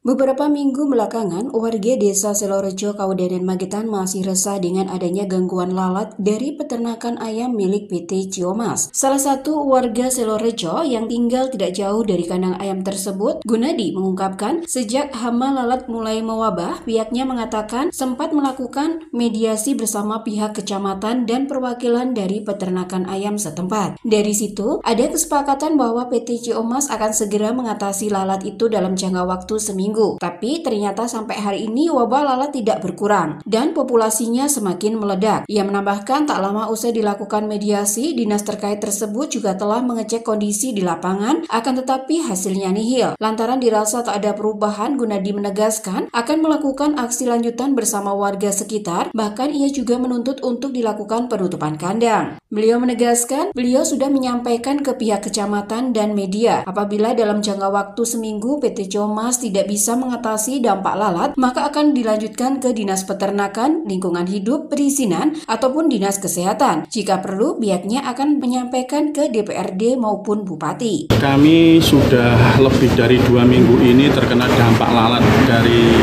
Beberapa minggu belakangan, warga desa Selorejo, Kabupaten Magetan masih resah dengan adanya gangguan lalat dari peternakan ayam milik PT Ciomas. Salah satu warga Selorejo yang tinggal tidak jauh dari kandang ayam tersebut, Gunadi, mengungkapkan sejak hama lalat mulai mewabah, pihaknya mengatakan sempat melakukan mediasi bersama pihak kecamatan dan perwakilan dari peternakan ayam setempat. Dari situ, ada kesepakatan bahwa PT Ciomas akan segera mengatasi lalat itu dalam jangka waktu seminggu. Tapi ternyata sampai hari ini wabah lalat tidak berkurang dan populasinya semakin meledak. Ia menambahkan tak lama usai dilakukan mediasi, dinas terkait tersebut juga telah mengecek kondisi di lapangan, akan tetapi hasilnya nihil. Lantaran dirasa tak ada perubahan, Gunadi menegaskan akan melakukan aksi lanjutan bersama warga sekitar, bahkan ia juga menuntut untuk dilakukan penutupan kandang. Beliau menegaskan beliau sudah menyampaikan ke pihak kecamatan dan media apabila dalam jangka waktu seminggu PT Ciomas tidak bisa mengatasi dampak lalat, maka akan dilanjutkan ke Dinas Peternakan, Lingkungan Hidup, Perizinan, ataupun Dinas Kesehatan. Jika perlu, pihaknya akan menyampaikan ke DPRD maupun Bupati. Kami sudah lebih dari 2 minggu ini terkena dampak lalat dari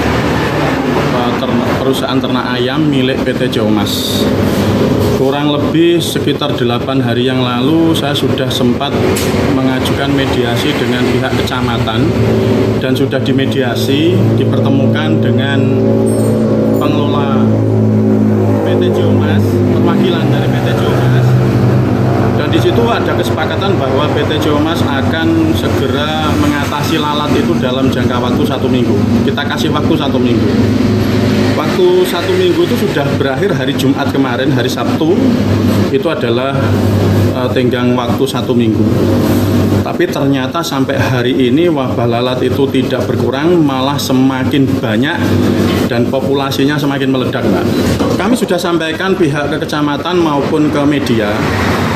perusahaan ternak ayam milik PT Ciomas. Kurang lebih sekitar 8 hari yang lalu saya sudah sempat mengajukan mediasi dengan pihak kecamatan dan sudah dimediasi, dipertemukan dengan pengelola PT Ciomas, perwakilan dari PT Ciomas, dan di situ ada kesepakatan bahwa PT Ciomas akan segera mengatasi lalat itu dalam jangka waktu 1 minggu. Kita kasih waktu 1 minggu. Waktu 1 minggu itu sudah berakhir hari Jumat kemarin, hari Sabtu, itu adalah tenggang waktu 1 minggu. Tapi ternyata sampai hari ini wabah lalat itu tidak berkurang, malah semakin banyak dan populasinya semakin meledak, Mbak. Kami sudah sampaikan pihak ke kecamatan maupun ke media,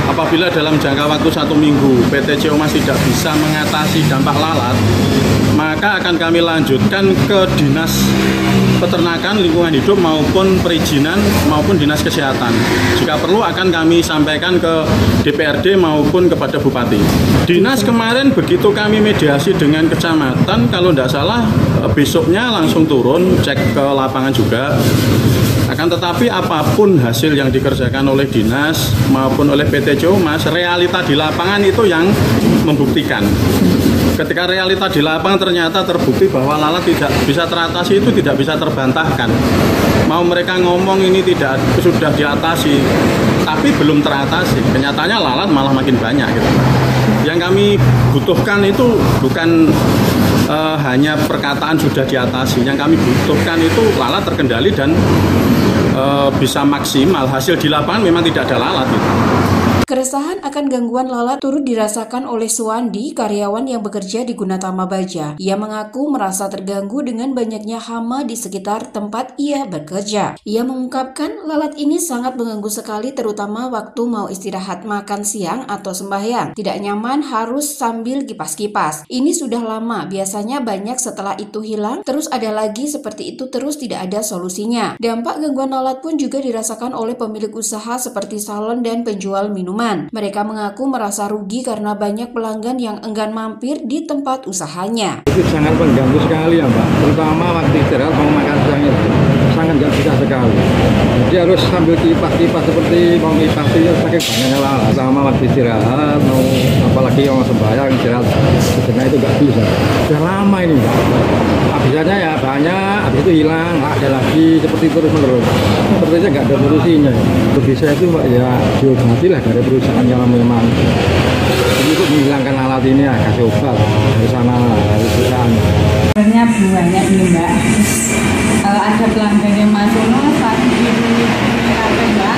apabila dalam jangka waktu 1 minggu PT Ciomas tidak bisa mengatasi dampak lalat, maka akan kami lanjutkan ke Dinas Peternakan, Lingkungan Hidup maupun Perizinan maupun Dinas Kesehatan. Jika perlu akan kami sampaikan ke DPRD maupun kepada Bupati. Dinas kemarin begitu kami mediasi dengan kecamatan, kalau tidak salah besoknya langsung turun cek ke lapangan juga. Akan tetapi apapun hasil yang dikerjakan oleh dinas maupun oleh PT Ciomas, realita di lapangan itu yang membuktikan. Ketika realita di lapangan ternyata terbukti bahwa lalat tidak bisa teratasi, itu tidak bisa terbantahkan. Mau mereka ngomong ini tidak sudah diatasi, tapi belum teratasi. Kenyataannya lalat malah makin banyak gitu. Yang kami butuhkan itu bukan hanya perkataan sudah diatasi. Yang kami butuhkan itu lalat terkendali dan bisa maksimal. Hasil di lapangan memang tidak ada lalat gitu. Keresahan akan gangguan lalat turut dirasakan oleh Suwandi, karyawan yang bekerja di Gunatama Baja. Ia mengaku merasa terganggu dengan banyaknya hama di sekitar tempat ia bekerja. Ia mengungkapkan lalat ini sangat mengganggu sekali, terutama waktu mau istirahat makan siang atau sembahyang. Tidak nyaman, harus sambil kipas-kipas. Ini sudah lama, biasanya banyak setelah itu hilang, terus ada lagi seperti itu terus tidak ada solusinya. Dampak gangguan lalat pun juga dirasakan oleh pemilik usaha seperti salon dan penjual minuman. Mereka mengaku merasa rugi karena banyak pelanggan yang enggan mampir di tempat usahanya. Itu sangat mengganggu sekali ya Mbak, terutama waktu istirahat mau makan siang itu sangat nggak bisa sekali. Jadi harus sambil kipas-kipas seperti mau kipas itu saking banyaknya lalat. Sama waktu istirahat, mau apalagi yang sembahyang istirahat sebenarnya itu nggak bisa. Sudah lama ini Mbak. Habisnya ya banyak, habis itu hilang, nggak ada lagi, seperti terus-menerus. Sepertinya nggak ada solusinya. Untuk bisa itu Mbak ya diobati lah dari perusahaan yang memang untuk menghilangkan alat ini ya, kasih obat dari sana dari perusahaan. Sebenarnya banyak ini Mbak. Ada pelanggan yang masuk lagi di kafe Mbak.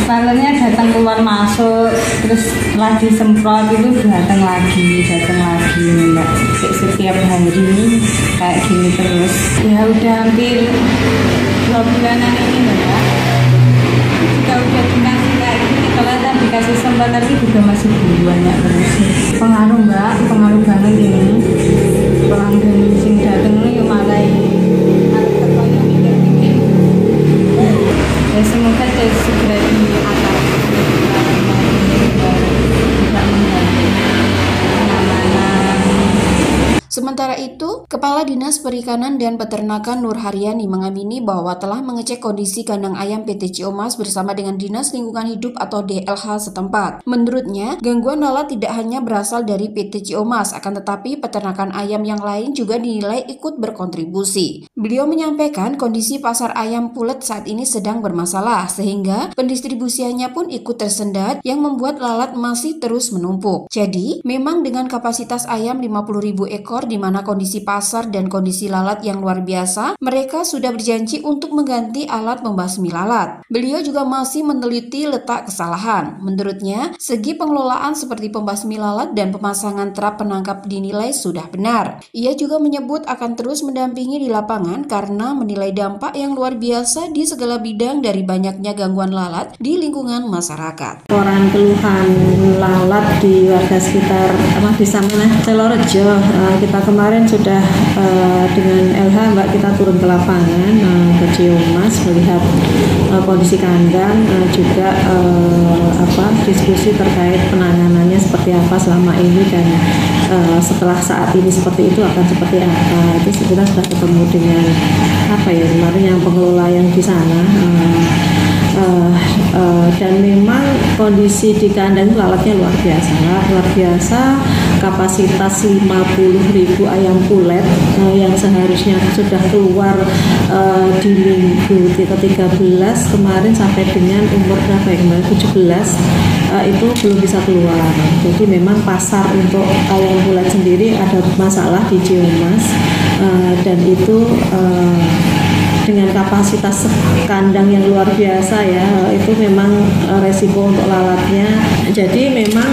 Salonnya datang keluar masuk, terus lagi semprot itu datang lagi Mbak. Setiap hari kayak gini terus. Ya udah hampir 2 bulanan ini Mbak. Jika udah dikasih kayak gini, kalau dikasih semprot lagi juga masih banyak terus. Pengaruh Mbak, pengaruh banget ini. Pelanggan sing datang ini malah ya semoga segera diatasi. Sementara itu, Kepala Dinas Dinas Perikanan dan Peternakan Nur Haryani mengamini bahwa telah mengecek kondisi kandang ayam PT Ciomas bersama dengan Dinas Lingkungan Hidup atau DLH setempat. Menurutnya, gangguan lalat tidak hanya berasal dari PT Ciomas, akan tetapi peternakan ayam yang lain juga dinilai ikut berkontribusi. Beliau menyampaikan kondisi pasar ayam pulet saat ini sedang bermasalah, sehingga pendistribusiannya pun ikut tersendat yang membuat lalat masih terus menumpuk. Jadi, memang dengan kapasitas ayam 50.000 ekor di mana kondisi pasar dan kondisi lalat yang luar biasa, mereka sudah berjanji untuk mengganti alat pembasmi lalat. Beliau juga masih meneliti letak kesalahan. Menurutnya, segi pengelolaan seperti pembasmi lalat dan pemasangan trap penangkap dinilai sudah benar. Ia juga menyebut akan terus mendampingi di lapangan karena menilai dampak yang luar biasa di segala bidang dari banyaknya gangguan lalat di lingkungan masyarakat. Laporan keluhan lalat di warga sekitar di Selorejo, kita kemarin sudah dengan LH kita turun ke lapangan ke Ciomas melihat kondisi kandang, juga diskusi terkait penanganannya seperti apa selama ini dan setelah saat ini seperti itu akan seperti apa. Itu kita sudah ketemu dengan kemarin yang pengelola yang di sana. Dan memang kondisi di kandang lalatnya luar biasa, kapasitas 50.000 ayam pulet yang seharusnya sudah keluar di minggu ke-13 kemarin sampai dengan umur 17 itu belum bisa keluar. Jadi memang pasar untuk ayam pulet sendiri ada masalah di Ciomas, dan itu dengan kapasitas kandang yang luar biasa ya, itu memang resiko untuk lalatnya. Jadi memang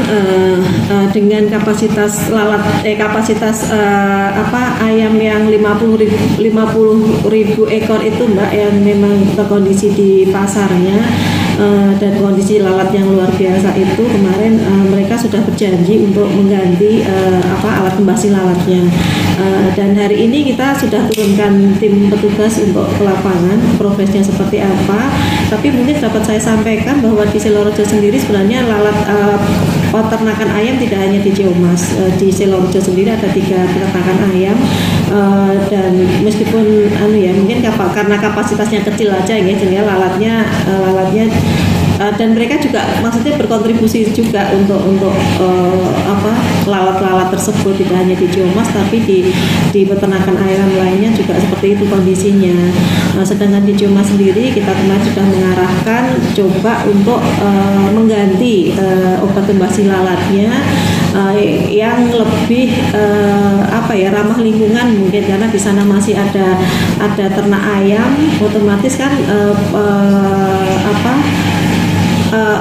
dengan kapasitas ayam yang 50.000 ekor itu Mbak, yang memang terkondisi di pasarnya dan kondisi lalat yang luar biasa itu, kemarin mereka sudah berjanji untuk mengganti alat pembasmi lalatnya. Dan hari ini kita sudah turunkan tim petugas untuk ke lapangan, progresnya seperti apa. Tapi mungkin dapat saya sampaikan bahwa di Selorejo sendiri sebenarnya lalat peternakan ayam tidak hanya di Ciomas. Di Selorejo sendiri ada 3 peternakan ayam, dan meskipun mungkin karena kapasitasnya kecil aja ya, jadi lalatnya dan mereka juga maksudnya berkontribusi juga untuk lalat-lalat tersebut, tidak hanya di Ciomas tapi di peternakan ayam lainnya juga seperti itu kondisinya. Sedangkan di Ciomas sendiri kita kemarin sudah mengarahkan coba untuk mengganti obat pembasmi lalatnya yang lebih ramah lingkungan mungkin, karena di sana masih ada ternak ayam, otomatis kan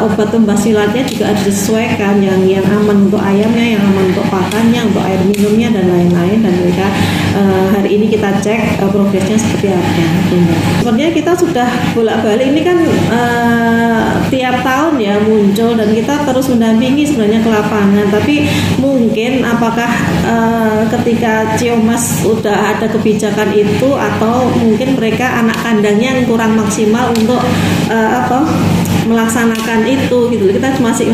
obat pembasmi lalatnya juga harus disesuaikan yang aman untuk ayamnya, yang aman untuk pakannya, untuk air minumnya dan lain-lain. Dan mereka hari ini kita cek progresnya seperti apa. Sebenarnya kita sudah bolak-balik, ini kan tiap tahun ya muncul, dan kita terus mendampingi sebenarnya ke lapangan. Tapi mungkin apakah ketika Ciomas sudah ada kebijakan itu, atau mungkin mereka anak kandangnya yang kurang maksimal untuk melaksanakan itu gitu. Kita masih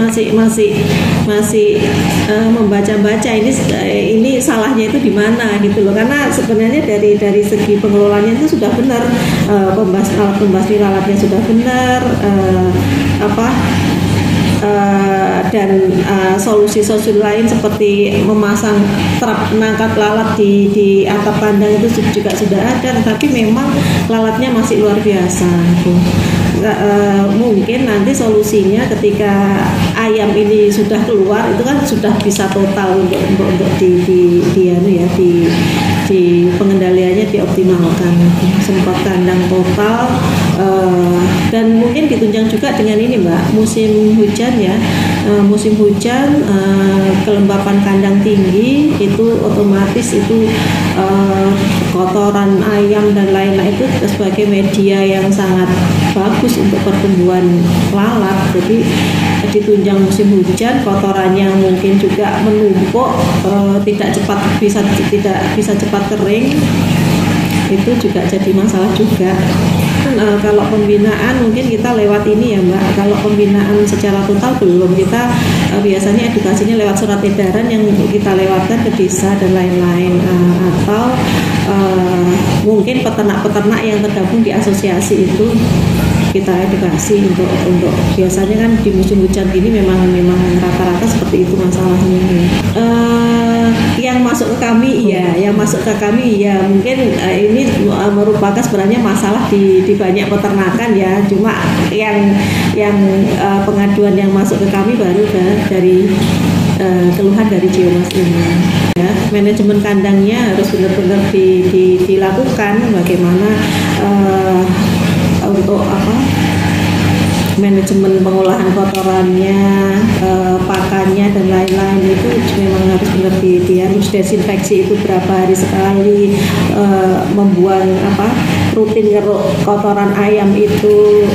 membaca-baca ini salahnya itu di mana gitu loh, karena sebenarnya dari segi pengelolaannya itu sudah benar, pembasmi lalatnya sudah benar, dan solusi-solusi lain seperti memasang trap penangkap lalat di atap kandang itu juga sudah ada, tetapi memang lalatnya masih luar biasa gitu. Mungkin nanti solusinya ketika ayam ini sudah keluar itu kan sudah bisa total untuk di pengendaliannya dioptimalkan, semprot kandang total, dan mungkin ditunjang juga dengan ini Mbak, musim hujan ya, musim hujan kelembapan kandang tinggi itu otomatis itu kotoran ayam dan lain-lain itu sebagai media yang sangat bagus untuk pertumbuhan lalat. Jadi ditunjang musim hujan, kotorannya mungkin juga menumpuk, tidak bisa cepat kering, itu juga jadi masalah juga. kalau pembinaan mungkin kita lewat ini ya Mbak. Kalau pembinaan secara total belum, kita biasanya edukasinya lewat surat edaran yang kita lewatkan ke desa dan lain-lain, atau mungkin peternak-peternak yang tergabung di asosiasi itu kita edukasi untuk biasanya kan di musim hujan ini memang rata-rata seperti itu masalahnya. Yang masuk ke kami mungkin ini merupakan sebenarnya masalah di banyak peternakan ya, cuma yang pengaduan yang masuk ke kami baru dari keluhan dari Ciomas ini ya. Manajemen kandangnya harus benar-benar dilakukan, bagaimana untuk manajemen pengolahan kotorannya, pakannya dan lain-lain itu memang harus benar harus desinfeksi itu berapa hari sekali, membuang rutin ngeruk kotoran ayam itu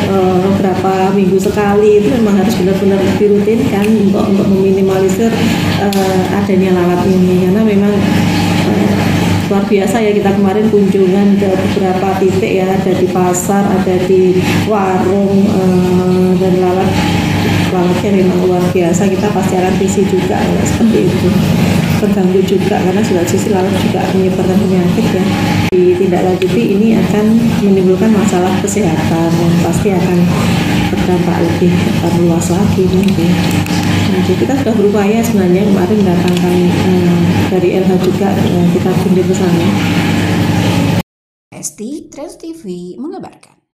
berapa minggu sekali, itu memang harus benar-benar dirutinkan untuk meminimalisir adanya lalat ini, karena memang luar biasa ya. Kita kemarin kunjungan ke beberapa titik ya, ada di pasar, ada di warung, dan lalatnya memang luar biasa. Kita pasti akan visi juga ya, seperti itu. Terganggu juga karena sudah sisi lalat juga menyebarkan penyakit ya. Ditindaklanjuti ini akan menimbulkan masalah kesehatan yang pasti akan berdampak lebih luas lagi nanti. Jadi kita sudah berupaya sebenarnya, kemarin mendatangkan dari LH juga, kita kirim ke sana. Esti, Trans TV mengabarkan.